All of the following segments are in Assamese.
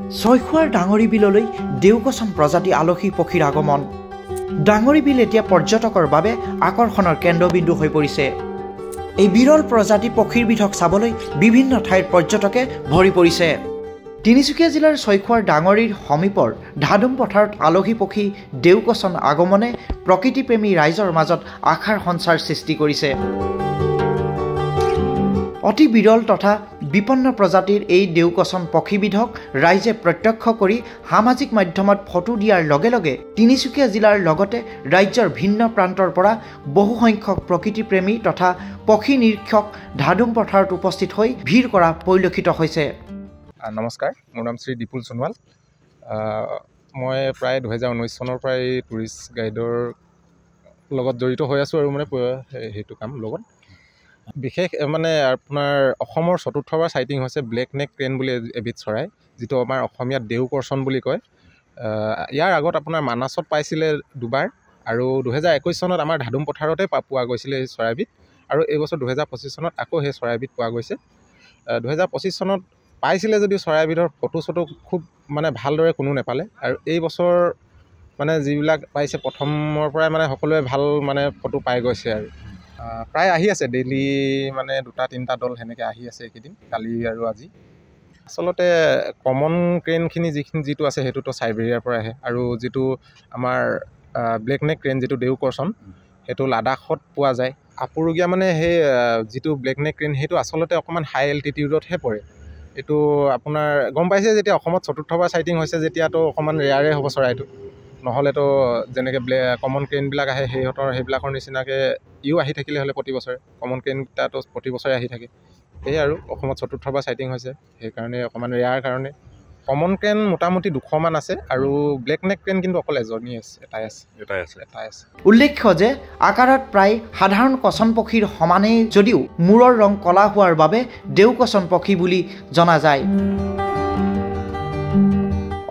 ছয়খোৱাৰ ডাঙৰি বিললৈ দেউকচন প্ৰজাতি আলসী পক্ষীৰ আগমন। ডাঙৰি বিল এতিয়া পৰ্যটকৰ বাবে আকৰ্ষণৰ কেন্দ্ৰবিন্দু হৈ পৰিছে। এই বিৰল প্ৰজাতি পক্ষীৰবিধক চাবলৈ বিভিন্ন ঠাইৰ পৰ্যটকে ভৰি পৰিছে। তিনিচুকীয়া জিলাৰ ছয়খোৱাৰ ডাঙৰিৰ সমীপৰ ধাদুম পথাৰত আলসী পক্ষী দেউকচন আগমনে প্ৰকৃতিপ্ৰেমী ৰাইজৰ মাজত আশাৰ সঞ্চাৰ সৃষ্টি কৰিছে। অতি বিৰল তথা বিপন্ন প্ৰজাতিৰ এই দেউকচন পক্ষীবিধক ৰাইজে প্ৰত্যক্ষ কৰি সামাজিক মাধ্যমত ফটো দিয়াৰ লগে লগে তিনিচুকীয়া জিলাৰ লগতে ৰাজ্যৰ ভিন্ন প্ৰান্তৰ পৰা বহু সংখ্যক প্ৰকৃতিপ্ৰেমী তথা পক্ষী নিৰীক্ষক ধাদুম পথাৰত উপস্থিত হৈ ভিৰ কৰা পৰিলক্ষিত হৈছে। নমস্কাৰ, মোৰ নাম শ্ৰী দীপুল সোণোৱাল। মই প্ৰায় 2019 চনৰ পৰাই টুৰিষ্ট গাইডৰ লগত জড়িত হৈ আছোঁ আৰু সেইটো কাম লগত বিশেষ আপোনাৰ অসমৰ চতুৰ্থবাৰ চাইটিং হৈছে ব্লেক নেক ক্ৰেন বুলি এবিধ চৰাই, যিটো আমাৰ অসমীয়াত দেউকৰ্চন বুলি কয়। ইয়াৰ আগত আপোনাৰ মানাছত পাইছিলে দুবাৰ, আৰু 2021 চনত আমাৰ ধাদুম পথাৰতে পোৱা গৈছিলে এই চৰাইবিধ, আৰু এইবছৰ 2025 চনত আকৌ সেই চৰাইবিধ পোৱা গৈছে। 2025 চনত পাইছিলে যদিও চৰাইবিধৰ ফটো খুব ভালদৰে কোনো নেপালে, আৰু এই বছৰ যিবিলাক পাইছে প্ৰথমৰ পৰাই সকলোৱে ভাল ফটো পাই গৈছে। আৰু প্ৰায় আহি আছে ডেইলি 2-3টা দল সেনেকৈ আহি আছে এইকেইদিন, কালি আৰু আজি। আচলতে কমন ক্ৰেনখিনি যিটো আছে সেইটোতো চাইবেৰিয়াৰ পৰা আহে, আৰু যিটো আমাৰ ব্লেক নেক ক্ৰেন যিটো দেউকৰ্চন সেইটো লাডাখত পোৱা যায়। আপুৰুগীয়া সেই যিটো ব্লেক নেক ক্ৰেন সেইটো আচলতে অকণমান হাই এল্টিটিউডতহে পৰে। এইটো আপোনাৰ গম পাইছে যেতিয়া অসমত চতুৰ্থবাৰ চাইটিং হৈছে যেতিয়াতো অকণমান ৰেয়াৰে হ'ব চৰাইটো, নহ'লেতো যেনেকৈ কমন ক্ৰেনবিলাক আহে সেইবিলাকৰ নিচিনাকৈ ইও আহি থাকিলে হ'লে প্ৰতি বছৰে কমন ক্ৰেনকেইটাতো প্ৰতি বছৰে আহি থাকে। সেয়ে আৰু অসমত চতুৰ্থবাৰ চাইটিং হৈছে, সেইকাৰণে অকণমান ৰেয়াৰ কাৰণে। কমন ক্ৰেন মোটামুটি 200মান আছে, আৰু ব্লেক নেক ক্ৰেন কিন্তু অকল এটাই আছে। উল্লেখ্য যে আকাৰত প্ৰায় সাধাৰণ কচন পক্ষীৰ সমানেই যদিও মূৰৰ ৰং কলা হোৱাৰ বাবে দেউকচন পক্ষী বুলি জনা যায়।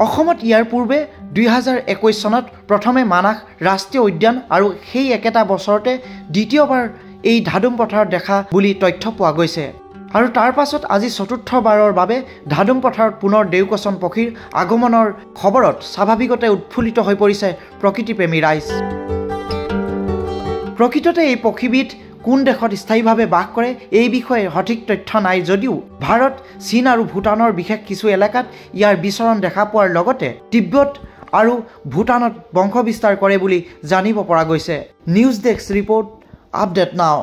অসমত ইয়াৰ পূৰ্বে 2021 চনত প্ৰথমে মানাহ ৰাষ্ট্ৰীয় উদ্যান আৰু সেই একেটা বছৰতে দ্বিতীয়বাৰ এই ধাদুম পথাৰত দেখা বুলি তথ্য পোৱা গৈছে, আৰু তাৰ পাছত আজি চতুৰ্থবাৰৰ বাবে ধাদুম পথাৰত পুনৰ দেউকচন পক্ষীৰ আগমনৰ খবৰত স্বাভাৱিকতে উৎফুল্লিত হৈ পৰিছে প্ৰকৃতিপ্ৰেমী ৰাইজ। প্ৰকৃততে এই পক্ষীবিধ কোন দেশত স্থায়ীভাৱে বাস কৰে এই বিষয়ে সঠিক তথ্য নাই যদিও ভাৰত, চীন আৰু ভূটানৰ বিশেষ কিছু এলেকাত ইয়াৰ বিচৰণ দেখা পোৱাৰ লগতে তিব্বত আৰু ভূটানত বংশ বিস্তাৰ কৰে বুলি জানিব পৰা গৈছে। নিউজ ডেস্ক ৰিপৰ্ট, আপডেট নাও।